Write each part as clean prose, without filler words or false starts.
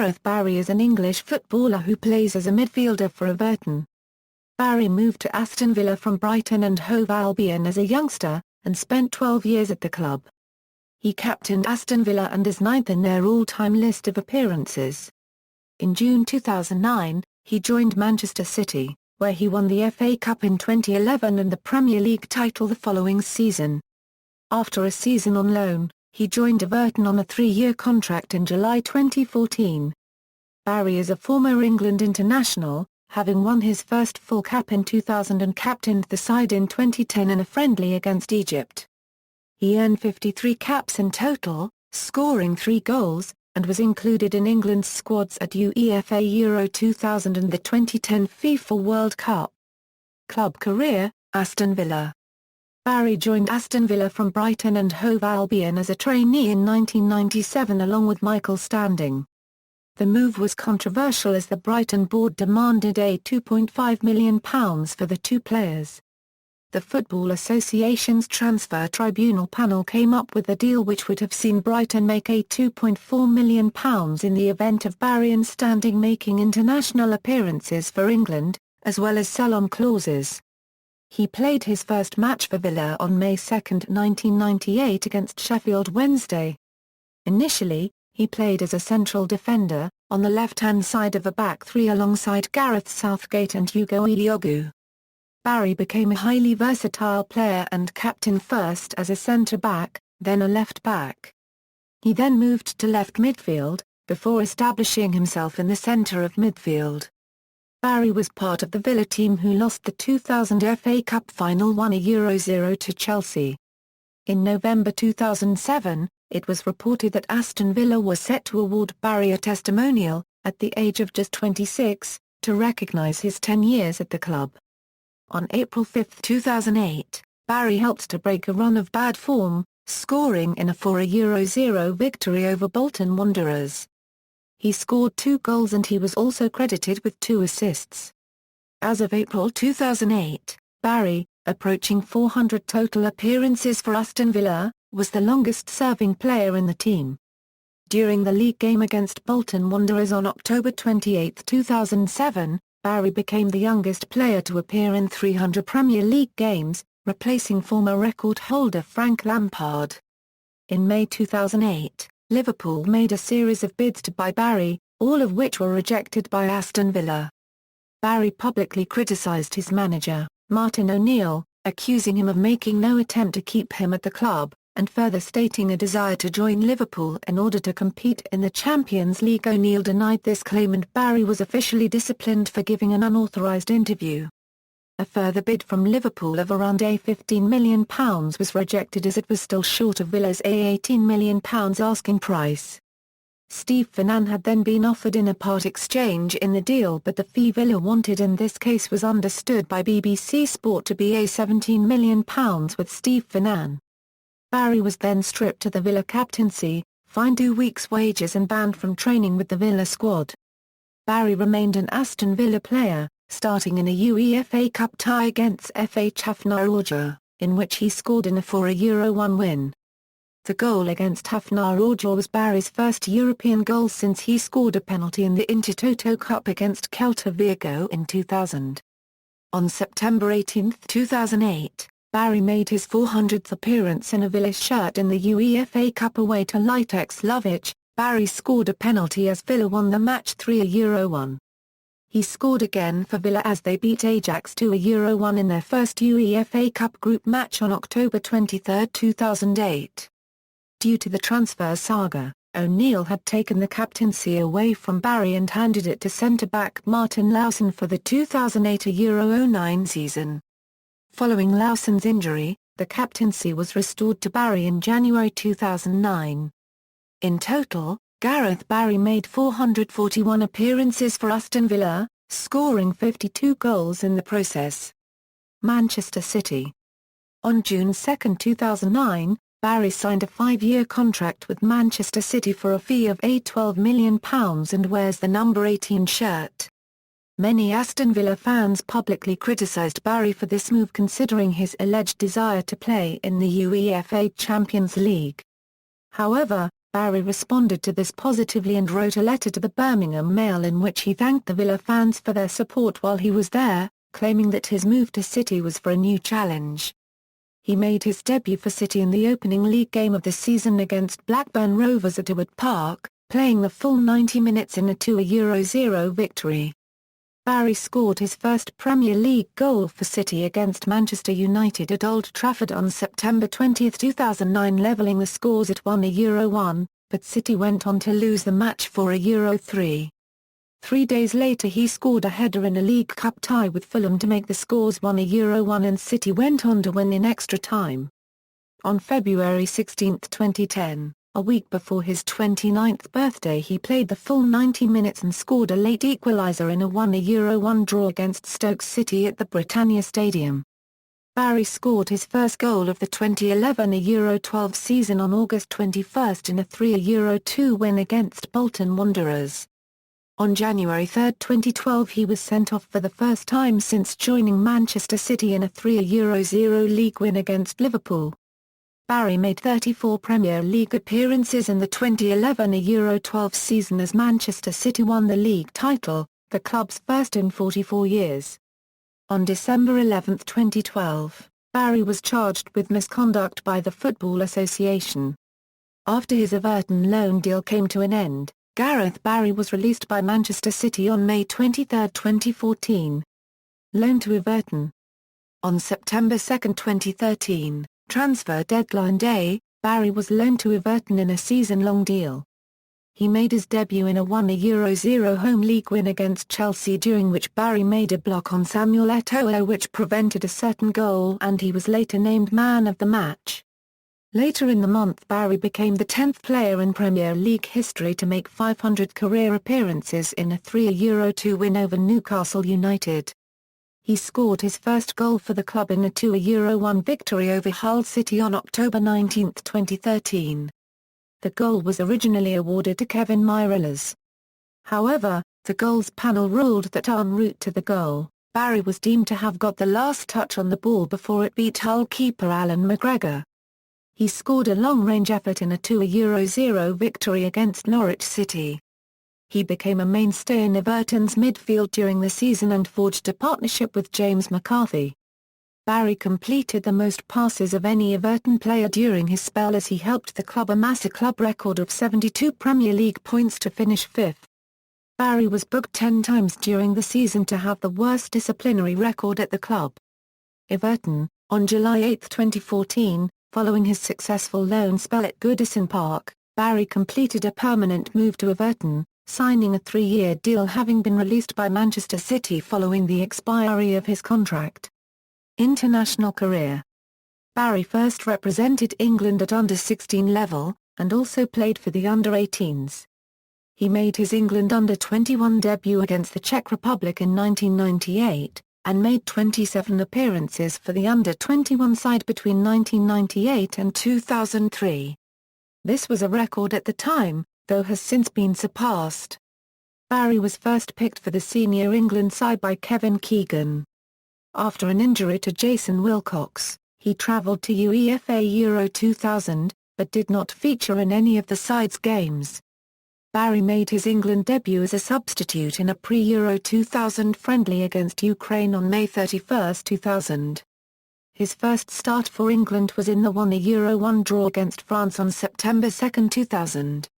Gareth Barry is an English footballer who plays as a midfielder for Everton. Barry moved to Aston Villa from Brighton and Hove Albion as a youngster, and spent 12 years at the club. He captained Aston Villa and is ninth in their all-time list of appearances. In June 2009, he joined Manchester City, where he won the FA Cup in 2011 and the Premier League title the following season. After a season on loan, he joined Everton on a 3-year contract in July 2014. Barry is a former England international, having won his first full cap in 2000 and captained the side in 2010 in a friendly against Egypt. He earned 53 caps in total, scoring 3 goals, and was included in England's squads at UEFA Euro 2000 and the 2010 FIFA World Cup. Club career, Aston Villa. Barry joined Aston Villa from Brighton and Hove Albion as a trainee in 1997 along with Michael Standing. The move was controversial as the Brighton board demanded a £2.5 million for the two players. The Football Association's transfer tribunal panel came up with a deal which would have seen Brighton make a £2.4 million in the event of Barry and Standing making international appearances for England, as well as sell-on clauses. He played his first match for Villa on May 2, 1998 against Sheffield Wednesday. Initially, he played as a central defender, on the left-hand side of a back three alongside Gareth Southgate and Ugo Ehiogu. Barry became a highly versatile player and captain first as a centre-back, then a left-back. He then moved to left midfield, before establishing himself in the centre of midfield. Barry was part of the Villa team who lost the 2000 FA Cup final 1-0 to Chelsea. In November 2007, it was reported that Aston Villa was set to award Barry a testimonial, at the age of just 26, to recognise his 10 years at the club. On April 5, 2008, Barry helped to break a run of bad form, scoring in a 4-0 victory over Bolton Wanderers. He scored 2 goals and he was also credited with 2 assists. As of April 2008, Barry, approaching 400 total appearances for Aston Villa, was the longest-serving player in the team. During the league game against Bolton Wanderers on October 28, 2007, Barry became the youngest player to appear in 300 Premier League games, replacing former record holder Frank Lampard. In May 2008, Liverpool made a series of bids to buy Barry, all of which were rejected by Aston Villa. Barry publicly criticised his manager, Martin O'Neill, accusing him of making no attempt to keep him at the club, and further stating a desire to join Liverpool in order to compete in the Champions League. O'Neill denied this claim and Barry was officially disciplined for giving an unauthorised interview. A further bid from Liverpool of around £15 million was rejected as it was still short of Villa's £18 million asking price. Steve Finnan had then been offered in a part exchange in the deal, but the fee Villa wanted in this case was understood by BBC Sport to be £17 million with Steve Finnan. Barry was then stripped of the Villa captaincy, fined 2 weeks' wages and banned from training with the Villa squad. Barry remained an Aston Villa player, starting in a UEFA Cup tie against FA Hafnarfjordur, in which he scored in a 4-1 win. The goal against Hafnarfjordur was Barry's first European goal since he scored a penalty in the Intertoto Cup against Celta Vigo in 2000. On September 18, 2008, Barry made his 400th appearance in a Villa shirt in the UEFA Cup away to Litex Lovich. Barry scored a penalty as Villa won the match 3-1. He scored again for Villa as they beat Ajax 2-1 in their first UEFA Cup group match on October 23, 2008. Due to the transfer saga, O'Neill had taken the captaincy away from Barry and handed it to centre-back Martin Laursen for the 2008-09 season. Following Laursen's injury, the captaincy was restored to Barry in January 2009. In total, Gareth Barry made 441 appearances for Aston Villa, scoring 52 goals in the process. Manchester City. On June 2, 2009, Barry signed a 5-year contract with Manchester City for a fee of £12 million and wears the number 18 shirt. Many Aston Villa fans publicly criticised Barry for this move considering his alleged desire to play in the UEFA Champions League. However, Barry responded to this positively and wrote a letter to the Birmingham Mail in which he thanked the Villa fans for their support while he was there, claiming that his move to City was for a new challenge. He made his debut for City in the opening league game of the season against Blackburn Rovers at Ewood Park, playing the full 90 minutes in a 2-0 victory. Barry scored his first Premier League goal for City against Manchester United at Old Trafford on September 20, 2009, levelling the scores at 1-1, but City went on to lose the match for €3. 3 days later he scored a header in a League Cup tie with Fulham to make the scores 1-1, and City went on to win in extra time. On February 16, 2010, a week before his 29th birthday, he played the full 90 minutes and scored a late equaliser in a 1-1 draw against Stoke City at the Britannia Stadium. Barry scored his first goal of the 2011 Euro-12 season on August 21 in a 3-2 win against Bolton Wanderers. On January 3, 2012, he was sent off for the first time since joining Manchester City in a 3-0 league win against Liverpool. Barry made 34 Premier League appearances in the 2011 Euro-12 season as Manchester City won the league title, the club's first in 44 years. On December 11, 2012, Barry was charged with misconduct by the Football Association. After his Everton loan deal came to an end, Gareth Barry was released by Manchester City on May 23, 2014. Loan to Everton. On September 2, 2013, transfer deadline day, Barry was loaned to Everton in a season-long deal. He made his debut in a 1-0 home league win against Chelsea, during which Barry made a block on Samuel Eto'o which prevented a certain goal, and he was later named man of the match. Later in the month, Barry became the 10th player in Premier League history to make 500 career appearances in a 3-2 win over Newcastle United. He scored his first goal for the club in a 2-1 victory over Hull City on October 19, 2013. The goal was originally awarded to Kevin Mirallas. However, the goals panel ruled that en route to the goal, Barry was deemed to have got the last touch on the ball before it beat Hull keeper Alan McGregor. He scored a long-range effort in a 2-0 victory against Norwich City. He became a mainstay in Everton's midfield during the season and forged a partnership with James McCarthy. Barry completed the most passes of any Everton player during his spell as he helped the club amass a club record of 72 Premier League points to finish fifth. Barry was booked 10 times during the season to have the worst disciplinary record at the club. Everton. On July 8, 2014, following his successful loan spell at Goodison Park, Barry completed a permanent move to Everton, signing a 3-year deal, having been released by Manchester City following the expiry of his contract. International career. Barry first represented England at under-16 level, and also played for the under-18s. He made his England under-21 debut against the Czech Republic in 1998, and made 27 appearances for the under-21 side between 1998 and 2003. This was a record at the time, though has since been surpassed. Barry was first picked for the senior England side by Kevin Keegan. After an injury to Jason Wilcox, he travelled to UEFA Euro 2000, but did not feature in any of the side's games. Barry made his England debut as a substitute in a pre-Euro 2000 friendly against Ukraine on May 31, 2000. His first start for England was in the 1-1 draw against France on September 2, 2000.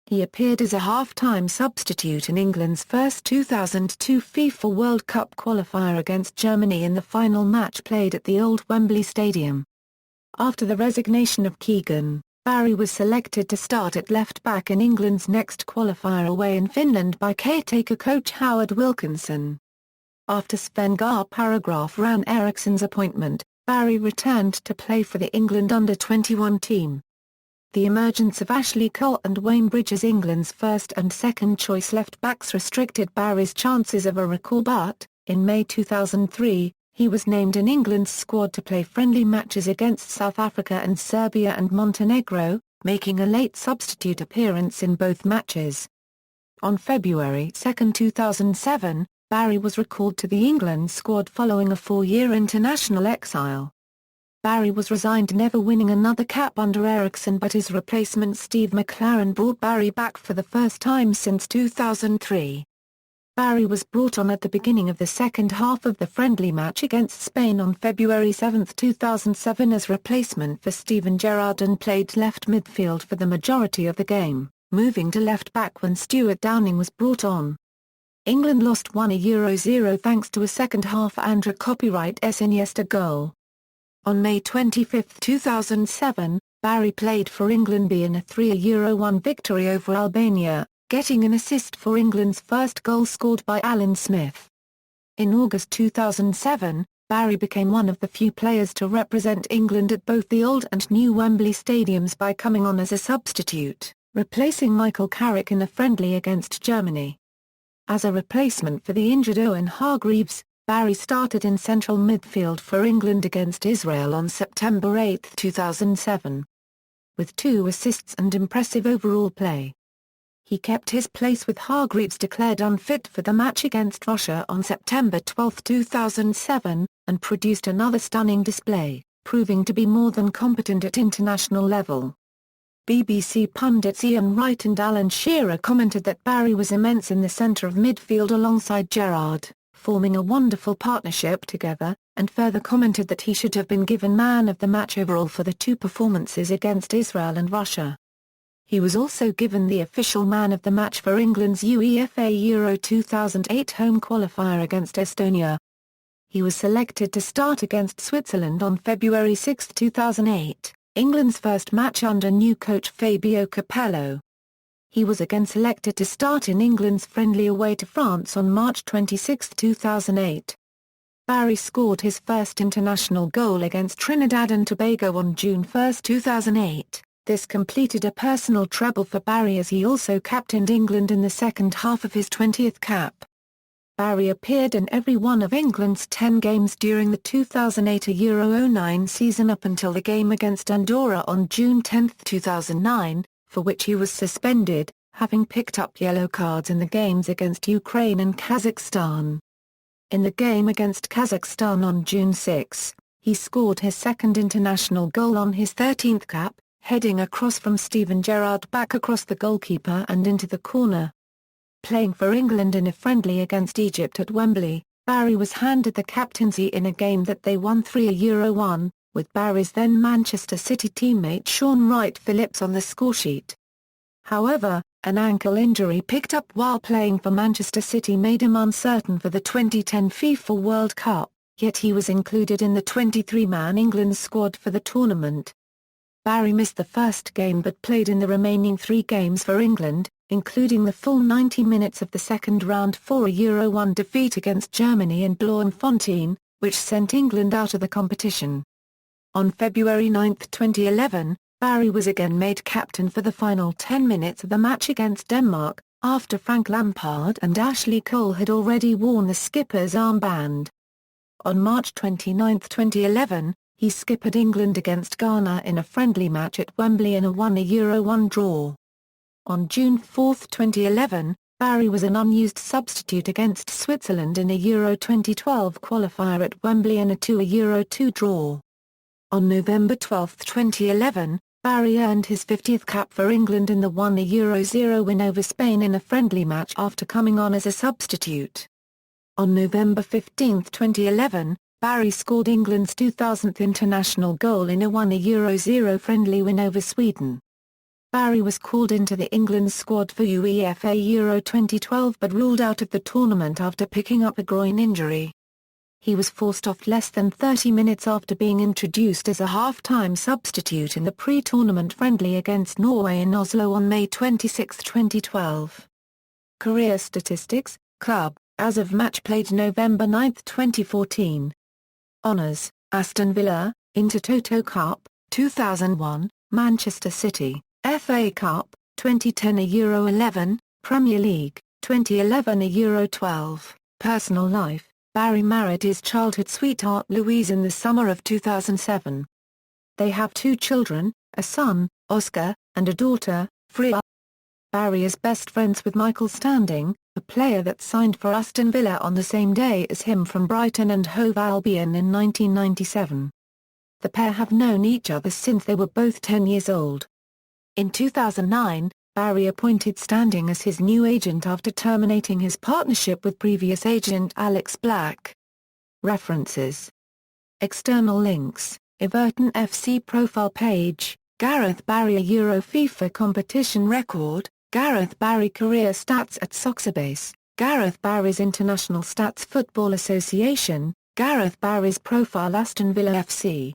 He appeared as a half-time substitute in England's first 2002 FIFA World Cup qualifier against Germany in the final match played at the Old Wembley Stadium. After the resignation of Keegan, Barry was selected to start at left-back in England's next qualifier away in Finland by caretaker coach Howard Wilkinson. After Sven Paragraph ran Eriksson's appointment, Barry returned to play for the England under-21 team. The emergence of Ashley Cole and Wayne Bridges, England's first and second choice left-backs, restricted Barry's chances of a recall, but, in May 2003, he was named in England's squad to play friendly matches against South Africa and Serbia and Montenegro, making a late substitute appearance in both matches. On February 2, 2007, Barry was recalled to the England squad following a 4-year international exile. Barry was resigned, never winning another cap under Eriksson, but his replacement Steve McLaren brought Barry back for the first time since 2003. Barry was brought on at the beginning of the second half of the friendly match against Spain on February 7, 2007 as replacement for Steven Gerrard and played left midfield for the majority of the game, moving to left back when Stuart Downing was brought on. England lost 1-0 thanks to a second-half Andra copyright Iniesta goal. On May 25, 2007, Barry played for England B in a 3-1 victory over Albania, getting an assist for England's first goal scored by Alan Smith. In August 2007, Barry became one of the few players to represent England at both the old and new Wembley stadiums by coming on as a substitute, replacing Michael Carrick in a friendly against Germany. As a replacement for the injured Owen Hargreaves, Barry started in central midfield for England against Israel on September 8, 2007. With 2 assists and impressive overall play, he kept his place with Hargreaves declared unfit for the match against Russia on September 12, 2007, and produced another stunning display, proving to be more than competent at international level. BBC pundits Ian Wright and Alan Shearer commented that Barry was immense in the centre of midfield alongside Gerrard, forming a wonderful partnership together, and further commented that he should have been given man of the match overall for the 2 performances against Israel and Russia. He was also given the official man of the match for England's UEFA Euro 2008 home qualifier against Estonia. He was selected to start against Switzerland on February 6, 2008, England's first match under new coach Fabio Capello. He was again selected to start in England's friendly away to France on March 26, 2008. Barry scored his first international goal against Trinidad and Tobago on June 1, 2008. This completed a personal treble for Barry as he also captained England in the second half of his 20th cap. Barry appeared in every one of England's 10 games during the 2008 Euro 09 season up until the game against Andorra on June 10, 2009, for which he was suspended, having picked up yellow cards in the games against Ukraine and Kazakhstan. In the game against Kazakhstan on June 6, he scored his second international goal on his 13th cap, heading across from Steven Gerrard back across the goalkeeper and into the corner. Playing for England in a friendly against Egypt at Wembley, Barry was handed the captaincy in a game that they won 3-1, with Barry's then Manchester City teammate Sean Wright-Phillips on the scoresheet. However, an ankle injury picked up while playing for Manchester City made him uncertain for the 2010 FIFA World Cup, yet he was included in the 23-man England squad for the tournament. Barry missed the first game but played in the remaining 3 games for England, including the full 90 minutes of the second round 4-1 defeat against Germany in Bloemfontein, which sent England out of the competition. On February 9, 2011, Barry was again made captain for the final 10 minutes of the match against Denmark, after Frank Lampard and Ashley Cole had already worn the skipper's armband. On March 29, 2011, he skippered England against Ghana in a friendly match at Wembley in a 1-1 draw. On June 4, 2011, Barry was an unused substitute against Switzerland in a Euro 2012 qualifier at Wembley in a 2-2 draw. On November 12, 2011, Barry earned his 50th cap for England in the 1-0 win over Spain in a friendly match after coming on as a substitute. On November 15, 2011, Barry scored England's 2000th international goal in a 1-0 friendly win over Sweden. Barry was called into the England squad for UEFA Euro 2012 but ruled out of the tournament after picking up a groin injury. He was forced off less than 30 minutes after being introduced as a half-time substitute in the pre-tournament friendly against Norway in Oslo on May 26, 2012. Career statistics, club, as of match played November 9, 2014. Honours, Aston Villa, Intertoto Cup, 2001, Manchester City, FA Cup, 2010 Euro 11, Premier League, 2011 Euro 12. Personal life, Barry married his childhood sweetheart Louise in the summer of 2007. They have 2 children, a son, Oscar, and a daughter, Freya. Barry is best friends with Michael Standing, a player that signed for Aston Villa on the same day as him from Brighton and Hove Albion in 1997. The pair have known each other since they were both 10 years old. In 2009, Barry appointed Standing as his new agent after terminating his partnership with previous agent Alex Black. References. External links: Everton FC profile page, Gareth Barry Euro FIFA competition record, Gareth Barry career stats at Soxerbase, Gareth Barry's International Stats Football Association, Gareth Barry's profile Aston Villa FC.